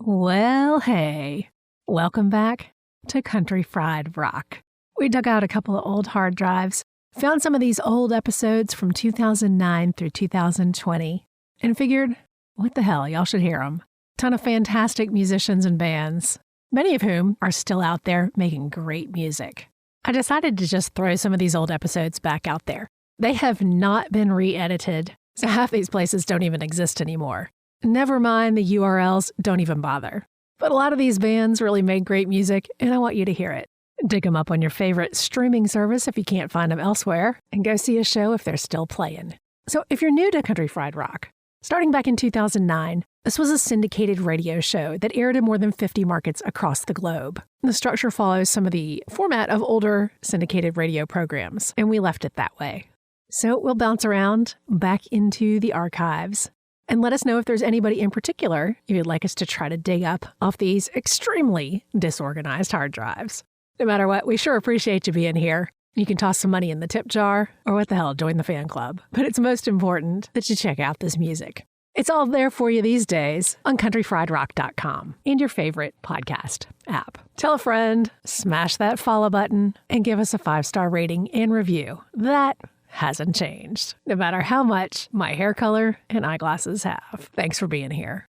Well, hey, welcome back to Country Fried Rock. We dug out a couple of old hard drives, found some of these old episodes from 2009 through 2020, and figured, what the hell, y'all should hear them. Ton of fantastic musicians and bands, many of whom are still out there making great music. I decided to just throw some of these old episodes back out there. They have not been re-edited, so half these places don't even exist anymore. Never mind the URLs, don't even bother. But a lot of these bands really made great music, and I want you to hear it. Dig them up on your favorite streaming service if you can't find them elsewhere, and go see a show if they're still playing. So if you're new to Country Fried Rock, starting back in 2009, this was a syndicated radio show that aired in more than 50 markets across the globe. The structure follows some of the format of older syndicated radio programs, and we left it that way. So we'll bounce around back into the archives and let us know if there's anybody in particular you'd like us to try to dig up off these extremely disorganized hard drives. No matter what, we sure appreciate you being here. You can toss some money in the tip jar, or what the hell, join the fan club. But it's most important that you check out this music. It's all there for you these days on countryfriedrock.com and your favorite podcast app. Tell a friend, smash that follow button, and give us a 5-star rating and review. That hasn't changed, no matter how much my hair color and eyeglasses have. Thanks for being here.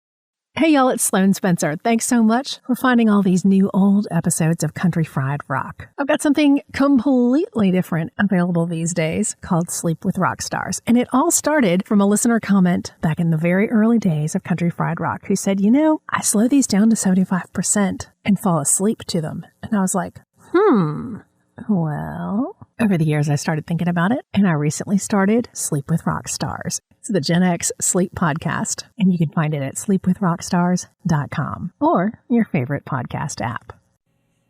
Hey y'all, it's Sloane Spencer. Thanks so much for finding all these new old episodes of Country Fried Rock. I've got something completely different available these days called Sleep with Rock Stars. And it all started from a listener comment back in the very early days of Country Fried Rock who said, I slow these down to 75% and fall asleep to them. And I was like, well, over the years I started thinking about it, and I recently started Sleep with Rock Stars. It's the Gen X sleep podcast, and you can find it at sleepwithrocksstars.com or your favorite podcast app.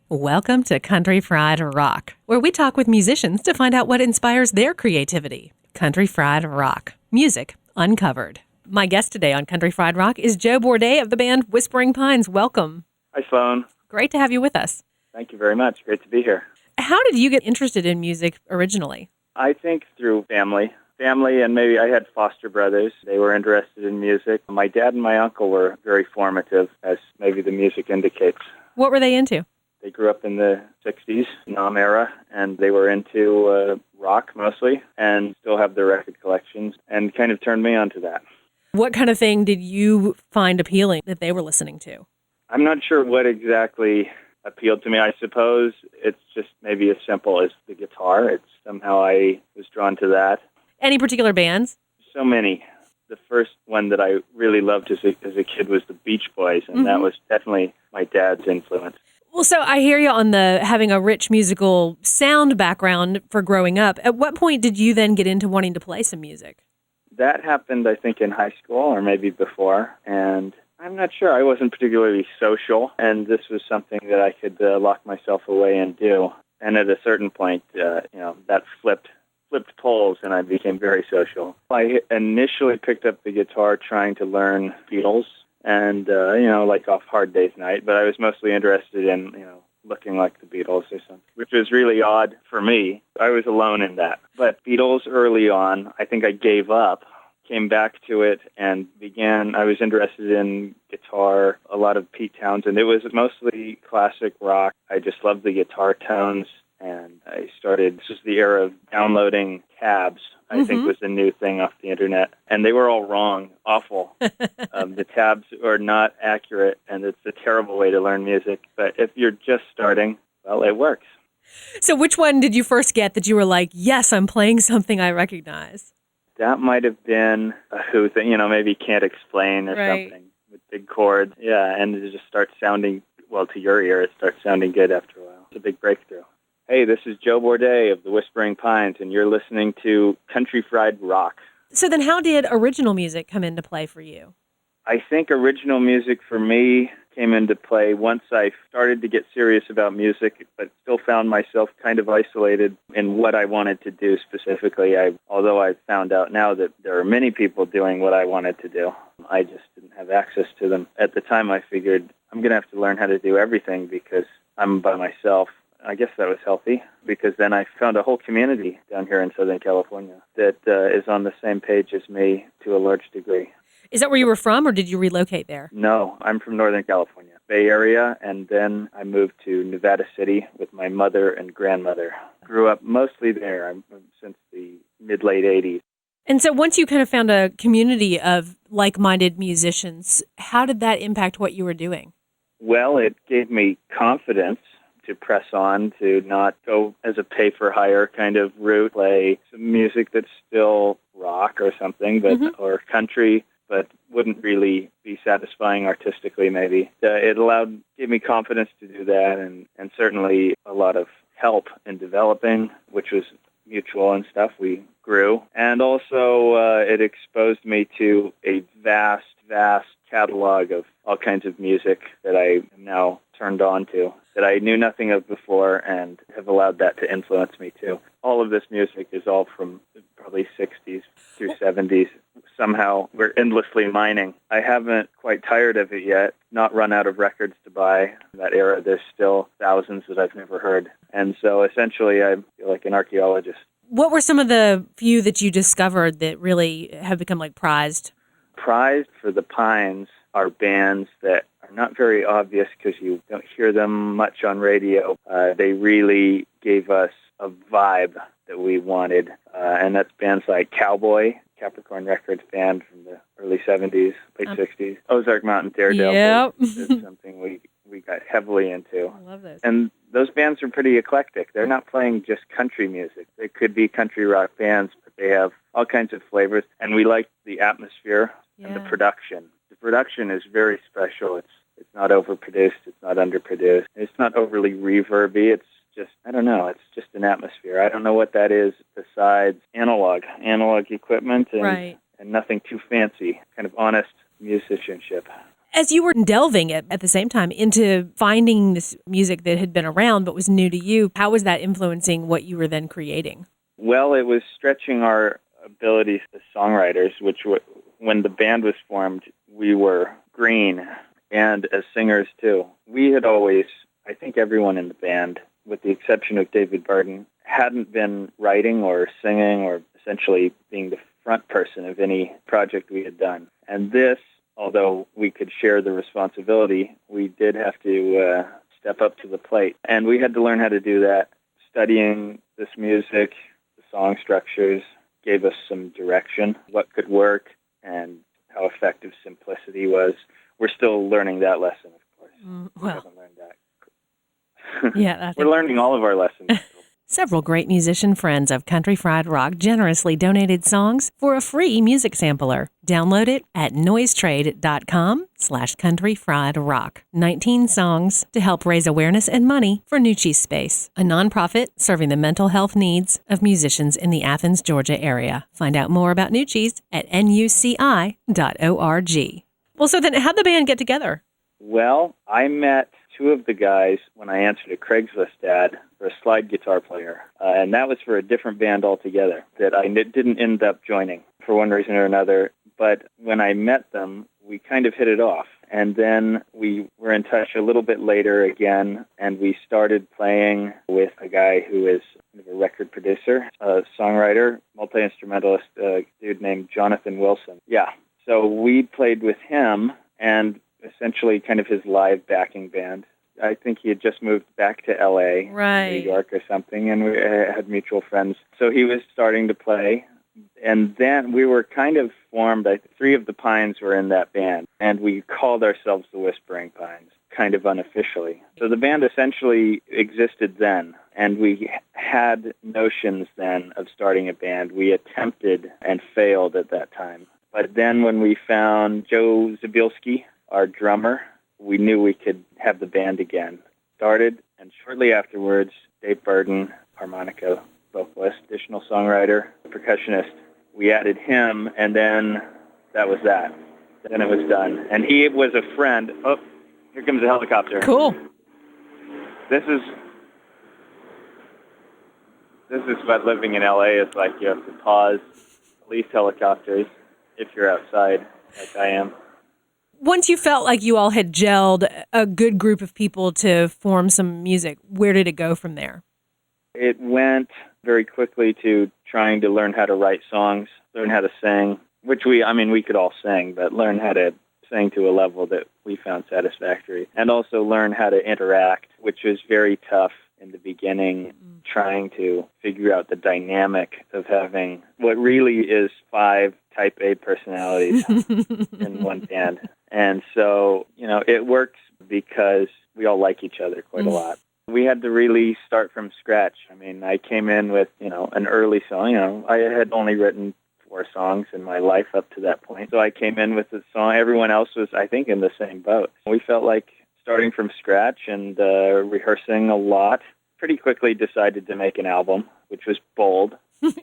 Welcome to Country Fried Rock, where we talk with musicians to find out what inspires their creativity. Country Fried Rock, music uncovered. My guest today on Country Fried Rock is Joe Bourdet of the band Whispering Pines. Welcome. Hi, Sloane. Great to have you with us. Thank you very much. Great to be here. How did you get interested in music originally? I think through family, and maybe I had foster brothers. They were interested in music. My dad and my uncle were very formative, as maybe the music indicates. What were they into? They grew up in the 60s, Nam era, and they were into rock mostly, and still have their record collections, and kind of turned me on to that. What kind of thing did you find appealing that they were listening to? I'm not sure what exactly appealed to me. I suppose it's just maybe as simple as the guitar. It's somehow I was drawn to that. Any particular bands? So many. The first one that I really loved as a kid was the Beach Boys, and that was definitely my dad's influence. Well, so I hear you on the having a rich musical sound background for growing up. At what point did you then get into wanting to play some music? That happened, I think, in high school or maybe before, and I'm not sure. I wasn't particularly social, and this was something that I could lock myself away and do. And at a certain point, that flipped poles, and I became very social. I initially picked up the guitar trying to learn Beatles, and like off Hard Day's Night. But I was mostly interested in looking like the Beatles or something, which was really odd for me. I was alone in that. But Beatles early on, I think I gave up. Came back to it and I was interested in guitar, a lot of Pete Townsend. It was mostly classic rock. I just loved the guitar tones, and I started, this was the era of downloading tabs, I think was the new thing off the internet. And they were all wrong, awful. The tabs are not accurate, and it's a terrible way to learn music. But if you're just starting, well, it works. So which one did you first get that you were like, yes, I'm playing something I recognize? That might have been a Who thing, maybe Can't Explain or something with big chords. Yeah, and it just starts sounding, well, to your ear, it starts sounding good after a while. It's a big breakthrough. Hey, this is Joe Bourdet of the Whispering Pines, and you're listening to Country Fried Rock. So then how did original music come into play for you? I think original music for me came into play once I started to get serious about music, but still found myself kind of isolated in what I wanted to do specifically. Although I found out now that there are many people doing what I wanted to do, I just didn't have access to them. At the time, I figured I'm going to have to learn how to do everything because I'm by myself. I guess that was healthy, because then I found a whole community down here in Southern California that is on the same page as me to a large degree. Is that where you were from, or did you relocate there? No, I'm from Northern California, Bay Area, and then I moved to Nevada City with my mother and grandmother. Grew up mostly there since the mid-late 80s. And so once you kind of found a community of like-minded musicians, how did that impact what you were doing? Well, it gave me confidence to press on, to not go as a pay-for-hire kind of route, play some music that's still rock or something, but or country, but wouldn't really be satisfying artistically, maybe. It gave me confidence to do that, and certainly a lot of help in developing, which was mutual and stuff. We grew. And also it exposed me to a vast catalog of all kinds of music that I am now turned on to, that I knew nothing of before, and have allowed that to influence me too. All of this music is all from probably 60s through 70s. Somehow we're endlessly mining. I haven't quite tired of it yet, not run out of records to buy. In that era, there's still thousands that I've never heard. And so essentially I feel like an archaeologist. What were some of the few that you discovered that really have become like prized? Prized for the Pines are bands that are not very obvious because you don't hear them much on radio. They really gave us a vibe that we wanted, and that's bands like Cowboy, Capricorn Records band from the early 70s, late 60s. Ozark Mountain Daredevil is something we got heavily into. I love those. And those bands are pretty eclectic. They're not playing just country music. They could be country rock bands, but they have all kinds of flavors. And we like the atmosphere and the production. The production is very special. It's not overproduced. It's not underproduced. It's not overly reverby. It's just, I don't know, it's just an atmosphere. I don't know what that is besides analog equipment and nothing too fancy, kind of honest musicianship. As you were delving at the same time into finding this music that had been around but was new to you, how was that influencing what you were then creating? Well, it was stretching our abilities as songwriters, which when the band was formed, we were green, and as singers too. We had always, I think everyone in the band, with the exception of David Barton, hadn't been writing or singing or essentially being the front person of any project we had done. And this, although we could share the responsibility, we did have to step up to the plate. And we had to learn how to do that. Studying this music, the song structures, gave us some direction, what could work, and how effective simplicity was. We're still learning that lesson, of course. We haven't learned that. Yeah, we're learning all of our lessons. Several great musician friends of Country Fried Rock generously donated songs for a free music sampler. Download it at noisetrade.com/countryfriedrock. 19 songs to help raise awareness and money for Nucci's Space, a nonprofit serving the mental health needs of musicians in the Athens, Georgia area. Find out more about Nucci's at nuci.org. Well, so then how'd the band get together? Well, I met two of the guys when I answered a Craigslist ad for a slide guitar player, and that was for a different band altogether that I didn't end up joining for one reason or another. But when I met them, we kind of hit it off, and then we were in touch a little bit later again, and we started playing with a guy who is kind of a record producer, a songwriter, multi-instrumentalist, a dude named Jonathan Wilson. Yeah, so we played with him, and essentially kind of his live backing band. I think he had just moved back to L.A., New York or something, and we had mutual friends. So he was starting to play, and then we were kind of formed. Three of the Pines were in that band, and we called ourselves the Whispering Pines, kind of unofficially. So the band essentially existed then, and we had notions then of starting a band. We attempted and failed at that time. But then when we found Joe Zabielski, our drummer, we knew we could have the band again. Started, and shortly afterwards, Dave Burdon, harmonica vocalist, additional songwriter, percussionist. We added him, and then that was that. Then it was done. And he was a friend. Oh, here comes a helicopter. Cool. This is what living in L.A. is like. You have to pause, police helicopters, if you're outside, like I am. Once you felt like you all had gelled a good group of people to form some music, where did it go from there? It went very quickly to trying to learn how to write songs, learn how to sing, which we could all sing, but learn how to sing to a level that we found satisfactory, and also learn how to interact, which was very tough in the beginning, trying to figure out the dynamic of having what really is 5 type A personalities in one band. And so, it works because we all like each other quite a lot. We had to really start from scratch. I came in with, an early song. I had only written 4 songs in my life up to that point. So I came in with a song. Everyone else was, I think, in the same boat. We felt like starting from scratch and rehearsing a lot. Pretty quickly decided to make an album, which was bold.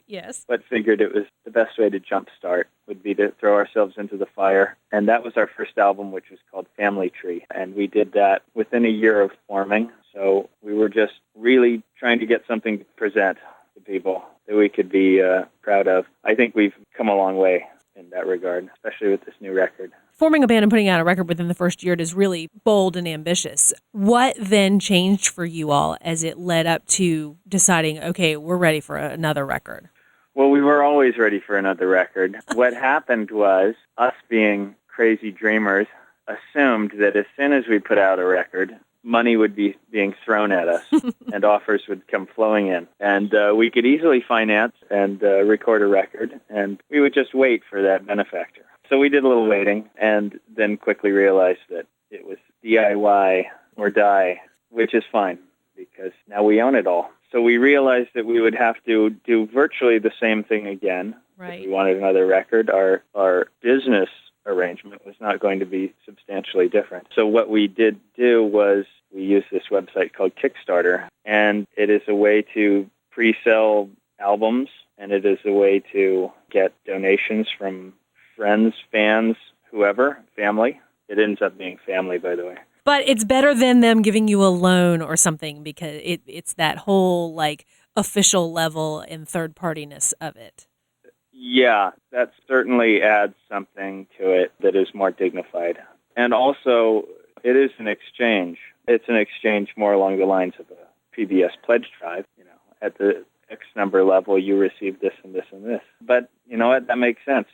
Yes. But figured it was the best way to jumpstart would be to throw ourselves into the fire. And that was our first album, which was called Family Tree. And we did that within a year of forming. So we were just really trying to get something to present to people that we could be proud of. I think we've come a long way in that regard, especially with this new record. Forming a band and putting out a record within the first year is really bold and ambitious. What then changed for you all as it led up to deciding, okay, we're ready for another record? Well, we were always ready for another record. What happened was, us being crazy dreamers, assumed that as soon as we put out a record, money would be being thrown at us and offers would come flowing in. And we could easily finance and record a record, and we would just wait for that benefactor. So we did a little waiting and then quickly realized that it was DIY or die, which is fine because now we own it all. So we realized that we would have to do virtually the same thing again. Right. If we wanted another record. Our business arrangement was not going to be substantially different. So what we did do was we used this website called Kickstarter, and it is a way to pre-sell albums, and it is a way to get donations from friends, fans, whoever, family. It ends up being family, by the way. But it's better than them giving you a loan or something because it's that whole official level and third-partiness of it. Yeah, that certainly adds something to it that is more dignified. And also, it is an exchange. It's an exchange more along the lines of a PBS pledge drive. At the X number level, you receive this and this and this. But you know what? That makes sense.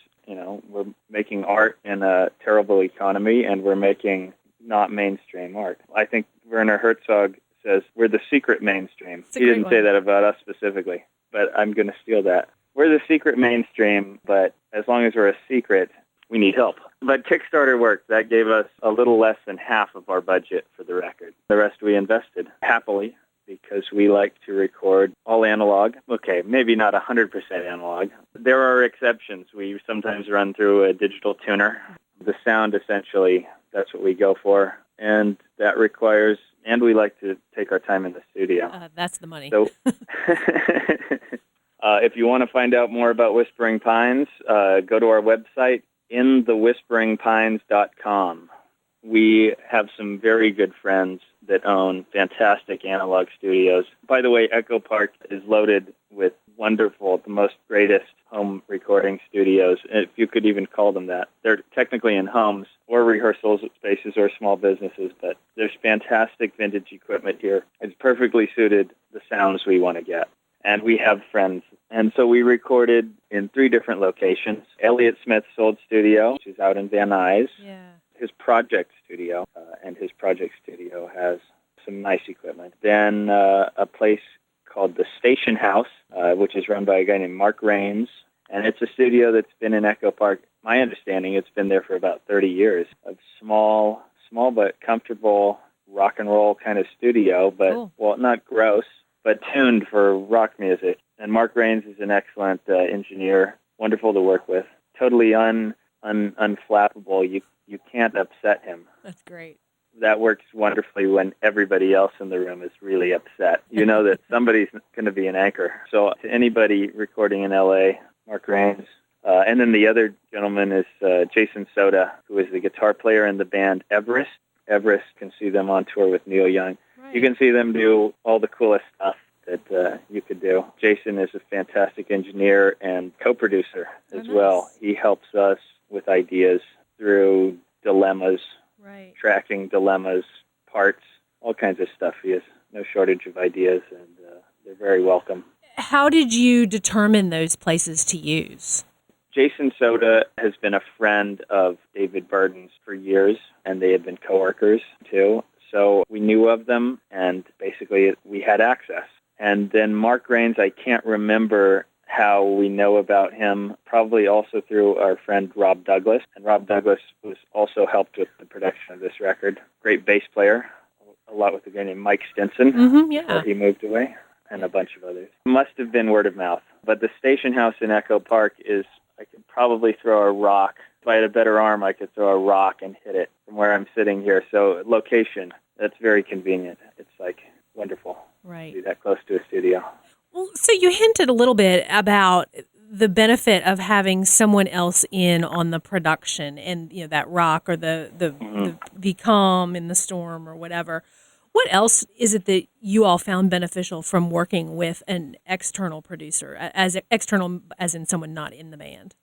We're making art in a terrible economy, and we're making not mainstream art. I think Werner Herzog says we're the secret mainstream. He didn't say that about us specifically, but I'm going to steal that. We're the secret mainstream, but as long as we're a secret, we need help. But Kickstarter worked. That gave us a little less than half of our budget for the record. The rest we invested happily because we like to record all analog. Okay, maybe not 100% analog. There are exceptions. We sometimes run through a digital tuner. The sound, essentially, that's what we go for. And that requires, and we like to take our time in the studio. That's the money. So, if you want to find out more about Whispering Pines, go to our website, inthewhisperingpines.com. We have some very good friends that own fantastic analog studios. By the way, Echo Park is loaded with wonderful, the most greatest home recording studios, if you could even call them that. They're technically in homes or rehearsal spaces or small businesses, but there's fantastic vintage equipment here. It's perfectly suited the sounds we want to get. And we have friends. And so we recorded in 3 different locations. Elliott Smith's old studio, which is out in Van Nuys. Yeah. His project studio, and his project studio has some nice equipment. Then a place called the Station House, which is run by a guy named Mark Raines. And it's a studio that's been in Echo Park. My understanding, it's been there for about 30 years. A small but comfortable rock and roll kind of studio, but, cool. Well, not gross, but tuned for rock music. And Mark Raines is an excellent engineer, wonderful to work with, totally unflappable. You can't upset him. That's great. That works wonderfully when everybody else in the room is really upset. You know that somebody's going to be an anchor. So to anybody recording in L.A., Mark Raines. And then the other gentleman is Jason Soto, who is the guitar player in the band Everest. Everest, can see them on tour with Neil Young. Right. You can see them do all the coolest stuff that you could do. Jason is a fantastic engineer and co-producer as well. He helps us with ideas through dilemmas, right, tracking dilemmas, parts, all kinds of stuff. He has no shortage of ideas, and they're very welcome. How did you determine those places to use? Jason Soto has been a friend of David Burdon's for years, and they had been coworkers too. So we knew of them, and basically we had access. And then Mark Rains, I can't remember how we know about him, probably also through our friend Rob Douglas. And Rob Douglas was also helped with the production of this record. Great bass player, a lot with a guy named Mike Stinson, before he moved away, and a bunch of others. Must have been word of mouth. But the station house in Echo Park is, I could probably throw a rock. If I had a better arm, I could throw a rock and hit it from where I'm sitting here. So location, that's very convenient. It's like wonderful. Right. To be that close to a studio. Well, so you hinted a little bit about the benefit of having someone else in on the production and, you know, that rock or the calm in the storm or whatever. What else is it that you all found beneficial from working with an external producer, as external as in someone not in the band?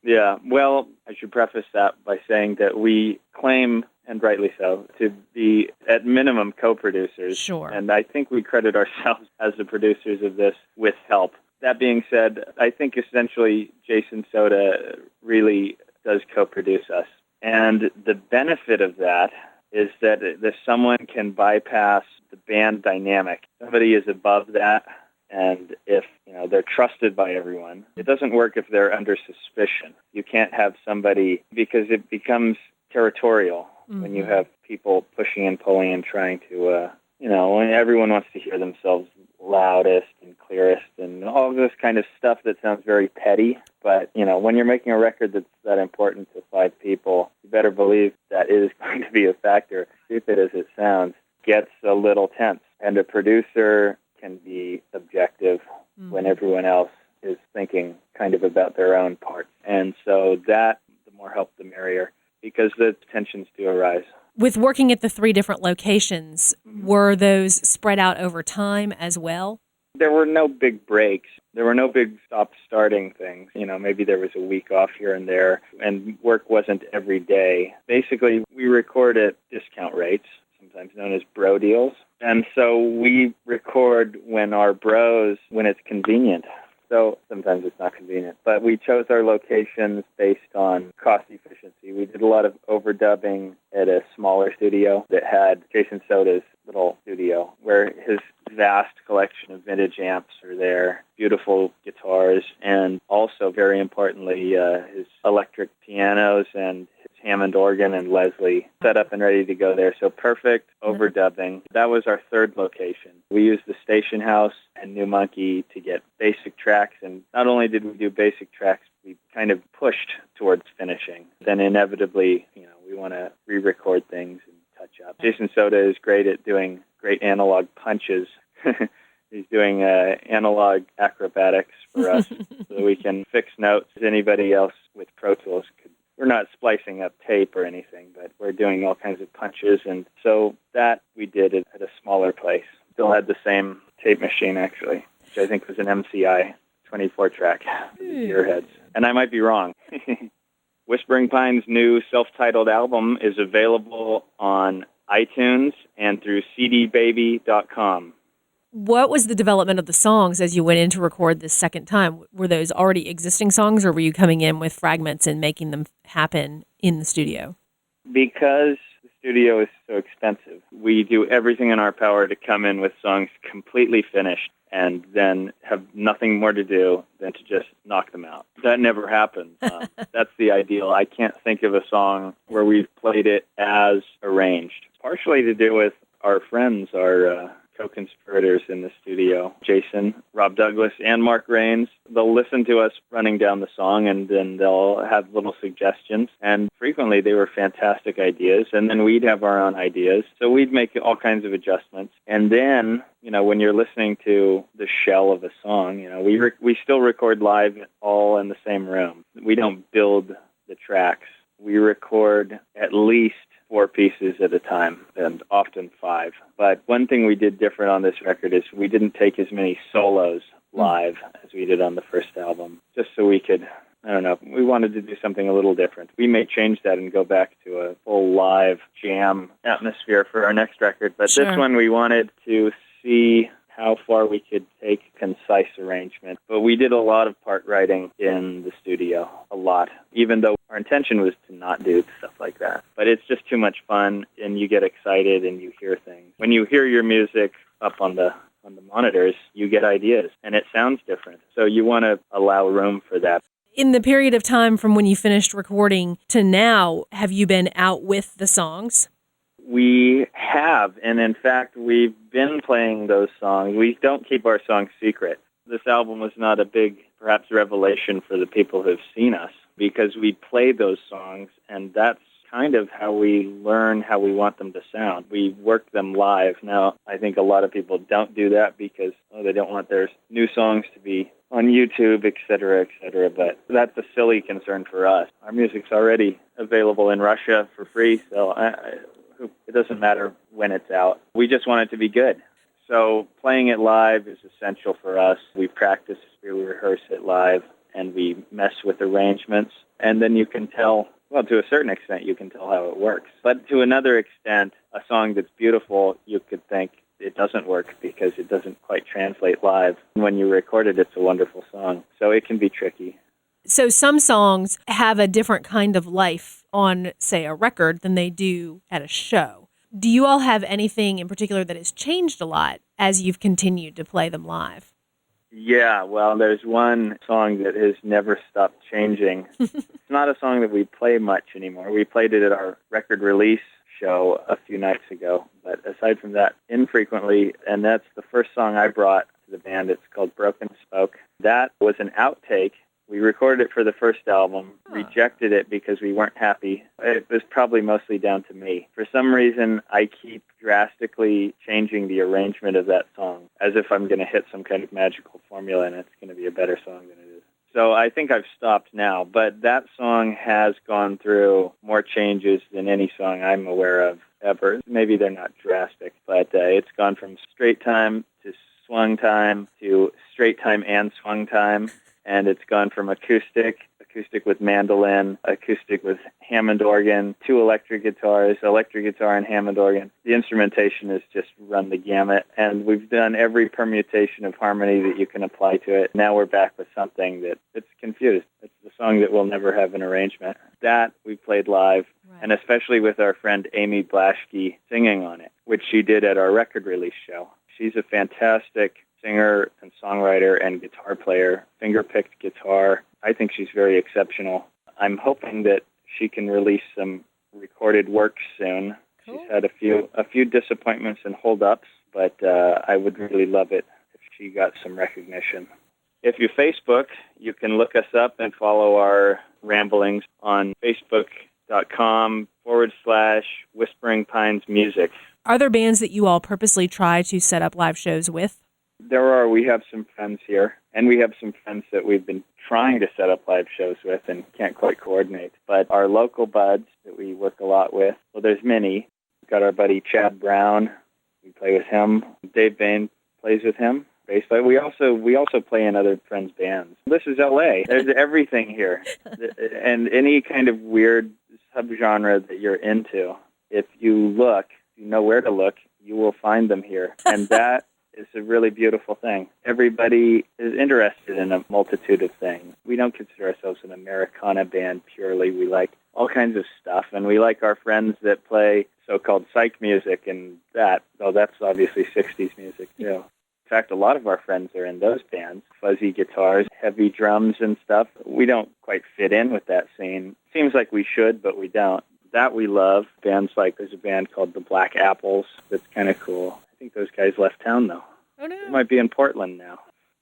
Yeah, well, I should preface that by saying that we claim, and rightly so, to be at minimum co-producers. Sure. And I think we credit ourselves as the producers of this with help. That being said, I think essentially Jason Soto really does co-produce us. And the benefit of that is that someone can bypass the band dynamic. Somebody is above that, and if they're trusted by everyone, it doesn't work if they're under suspicion. You can't have somebody, because it becomes territorial when you have people pushing and pulling and trying to, when everyone wants to hear themselves loudest and clearest and all this kind of stuff that sounds very petty. But, when you're making a record that's that important to 5 people, you better believe that it is going to be a factor. Stupid as it sounds, gets a little tense. And a producer can be objective when everyone else is thinking kind of about their own parts. And so that, the more help, the merrier, because the tensions do arise. With working at the 3 different locations, were those spread out over time as well? There were no big breaks. There were no big stop-starting things. Maybe there was a week off here and there, and work wasn't every day. Basically, we record at discount rates, sometimes known as bro deals. And so we record when it's convenient. So sometimes it's not convenient. But we chose our locations based on cost efficiency. We did a lot of overdubbing at a smaller studio that had Jason Soto's little studio, where his vast collection of vintage amps are there, beautiful guitars, and also, very importantly, his electric pianos and his Hammond organ and Leslie set up and ready to go there. So perfect overdubbing. That was our 3rd location. We used the Station House and New Monkey to get basic tracks, and not only did we do basic tracks, we kind of pushed towards finishing. Then inevitably, we want to re-record things and touch up. Jason Soto is great at doing great analog punches. He's doing analog acrobatics for us so we can fix notes. Anybody else with Pro Tools could. We're not splicing up tape or anything, but we're doing all kinds of punches. And so that we did it at a smaller place. Still had the same tape machine, actually, which I think was an MCI 24-track for the Gearheads. And I might be wrong. Whispering Pines' new self-titled album is available on iTunes and through cdbaby.com. What was the development of the songs as you went in to record this second time? Were those already existing songs, or were you coming in with fragments and making them happen in the studio? Because the studio is so expensive, we do everything in our power to come in with songs completely finished and then have nothing more to do than to just knock them out. That never happens. That's the ideal. I can't think of a song where we've played it as arranged. Partially to do with our friends, our co-conspirators in the studio, Jason, Rob Douglas, and Mark Rains. They'll listen to us running down the song, and then they'll have little suggestions. And frequently they were fantastic ideas, and then we'd have our own ideas. So we'd make all kinds of adjustments. And then, when you're listening to the shell of a song, we still record live all in the same room. We don't build the tracks. We record at least 4 pieces at a time, and often 5. But one thing we did different on this record is we didn't take as many solos live as we did on the first album, just so we could, we wanted to do something a little different. We may change that and go back to a full live jam atmosphere for our next record, but This one we wanted to see how far we could take concise arrangement. But we did a lot of part writing in the studio, a lot, even though our intention was to not do stuff like that. But it's just too much fun, and you get excited and you hear things. When you hear your music up on the monitors, you get ideas, and it sounds different. So you want to allow room for that. In the period of time from when you finished recording to now, have you been out with the songs? We have, and in fact, we've been playing those songs. We don't keep our songs secret. This album was not a big, perhaps, revelation for the people who have seen us, because we play those songs, and that's kind of how we learn how we want them to sound. We work them live. Now, I think a lot of people don't do that because they don't want their new songs to be on YouTube, et cetera, but that's a silly concern for us. Our music's already available in Russia for free, so it doesn't matter when it's out. We just want it to be good. So playing it live is essential for us. We practice, we rehearse it live, and we mess with arrangements. And then you can tell, well, to a certain extent, you can tell how it works. But to another extent, a song that's beautiful, you could think it doesn't work because it doesn't quite translate live. When you record it, it's a wonderful song. So it can be tricky. So some songs have a different kind of life on, say, a record than they do at a show. Do you all have anything in particular that has changed a lot as you've continued to play them live? Yeah, well, there's one song that has never stopped changing. It's not a song that we play much anymore. We played it at our record release show a few nights ago, but aside from that, infrequently, and that's the first song I brought to the band. It's called Broken Spoke. That was an outtake. We recorded it for the first album, rejected it because we weren't happy. It was probably mostly down to me. For some reason, I keep drastically changing the arrangement of that song, as if I'm going to hit some kind of magical formula and it's going to be a better song than it is. So I think I've stopped now, but that song has gone through more changes than any song I'm aware of ever. Maybe they're not drastic, but it's gone from straight time to swung time to straight time and swung time. And it's gone from acoustic with mandolin, acoustic with Hammond organ, two electric guitars, electric guitar and Hammond organ. The instrumentation has just run the gamut, and we've done every permutation of harmony that you can apply to it. Now we're back with something that it's confused. It's the song that will never have an arrangement. That we played live, right. And especially with our friend Amy Blaschke singing on it, which she did at our record release show. She's a fantastic singer and songwriter and guitar player, finger-picked guitar. I think she's very exceptional. I'm hoping that she can release some recorded work soon. Cool. She's had a few disappointments and hold-ups, but I would really love it if she got some recognition. If you Facebook, you can look us up and follow our ramblings on facebook.com/Whispering Pines Music. Are there bands that you all purposely try to set up live shows with? There are. We have some friends here, and we have some friends that we've been trying to set up live shows with and can't quite coordinate. But our local buds that we work a lot with, well, there's many. We've got our buddy Chad Brown. We play with him. Dave Bain plays with him. Bass player. We also play in other friends' bands. This is L.A. There's everything here. And any kind of weird subgenre that you're into, if you look, you know where to look, you will find them here. And that is a really beautiful thing. Everybody is interested in a multitude of things. We don't consider ourselves an Americana band purely. We like all kinds of stuff, and we like our friends that play so-called psych music and that, though that's obviously 60s music too. In fact, a lot of our friends are in those bands, fuzzy guitars, heavy drums and stuff. We don't quite fit in with that scene. Seems like we should, but we don't. That we love. Bands like, there's a band called the Black Apples that's kind of cool. I think those guys left town, though. Oh, no. They might be in Portland now.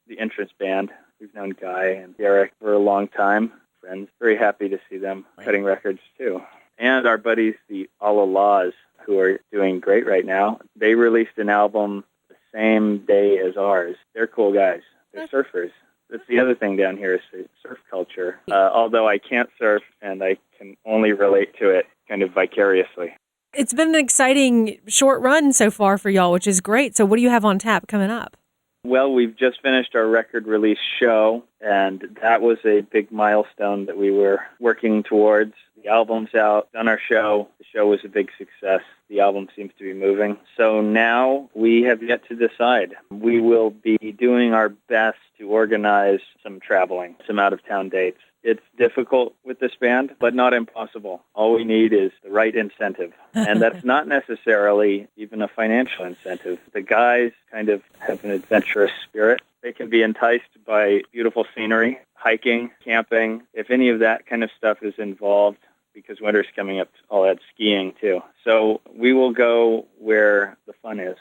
The Entrance Band. We've known Guy and Derek for a long time. Friends. Very happy to see them cutting records, too. And our buddies, the All Laws, who are doing great right now. They released an album the same day as ours. They're cool guys. They're surfers. That's the other thing down here is the surf culture. Although I can't surf, and I can only relate to it kind of vicariously. It's been an exciting short run so far for y'all, which is great. So what do you have on tap coming up? Well, we've just finished our record release show, and that was a big milestone that we were working towards. The album's out, done our show. The show was a big success. The album seems to be moving. So now we have yet to decide. We will be doing our best to organize some traveling, some out-of-town dates. It's difficult with this band, but not impossible. All we need is the right incentive. And that's not necessarily even a financial incentive. The guys kind of have an adventurous spirit. They can be enticed by beautiful scenery, hiking, camping. If any of that kind of stuff is involved, because winter's coming up, I'll add skiing too. So we will go where the fun is.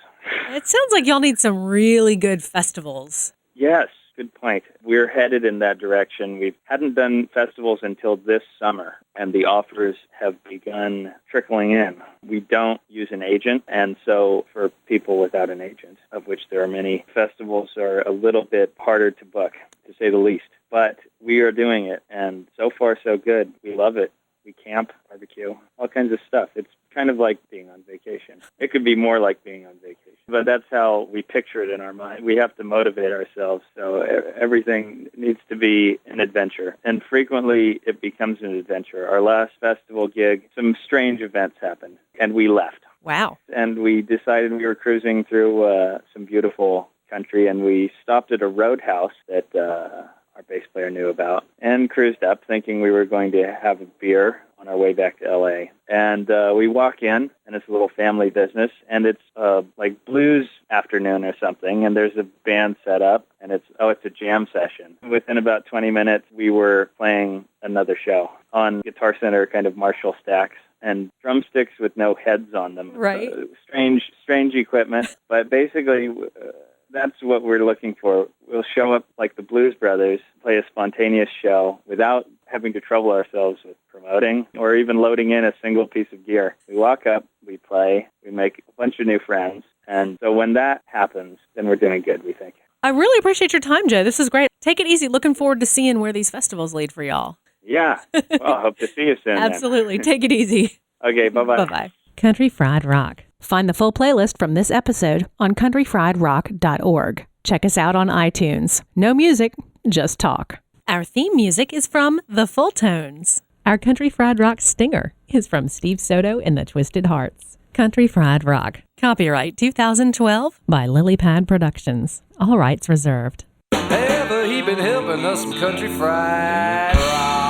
It sounds like y'all need some really good festivals. Yes. Good point. We're headed in that direction. We hadn't done festivals until this summer, and the offers have begun trickling in. We don't use an agent, and so for people without an agent, of which there are many, festivals are a little bit harder to book, to say the least. But we are doing it, and so far so good. We love it. We camp, barbecue, all kinds of stuff. It's kind of like being on vacation. It could be more like being on vacation, but that's how we picture it in our mind. We have to motivate ourselves, so everything needs to be an adventure, and frequently it becomes an adventure. Our last festival gig, some strange events happened, and we left. Wow. And we decided we were cruising through some beautiful country, and we stopped at a roadhouse that our bass player knew about, and cruised up thinking we were going to have a beer on our way back to L.A. And we walk in, and it's a little family business, and it's like blues afternoon or something, and there's a band set up, and it's a jam session. Within about 20 minutes, we were playing another show on Guitar Center kind of Marshall stacks, and drumsticks with no heads on them. Right. Strange equipment, but basically that's what we're looking for. We'll show up like the Blues Brothers, play a spontaneous show without having to trouble ourselves with promoting or even loading in a single piece of gear. We walk up, we play, we make a bunch of new friends. And so when that happens, then we're doing good, we think. I really appreciate your time, Joe. This is great. Take it easy. Looking forward to seeing where these festivals lead for y'all. Yeah. Well, I hope to see you soon. Absolutely. Take it easy. Okay, bye-bye. Bye-bye. Country Fried Rock. Find the full playlist from this episode on countryfriedrock.org. Check us out on iTunes. No music, just talk. Our theme music is from The Full Tones. Our Country Fried Rock stinger is from Steve Soto and the Twisted Hearts. Country Fried Rock. Copyright 2012 by Lilypad Productions. All rights reserved. Ever he been helping us some country fried rock.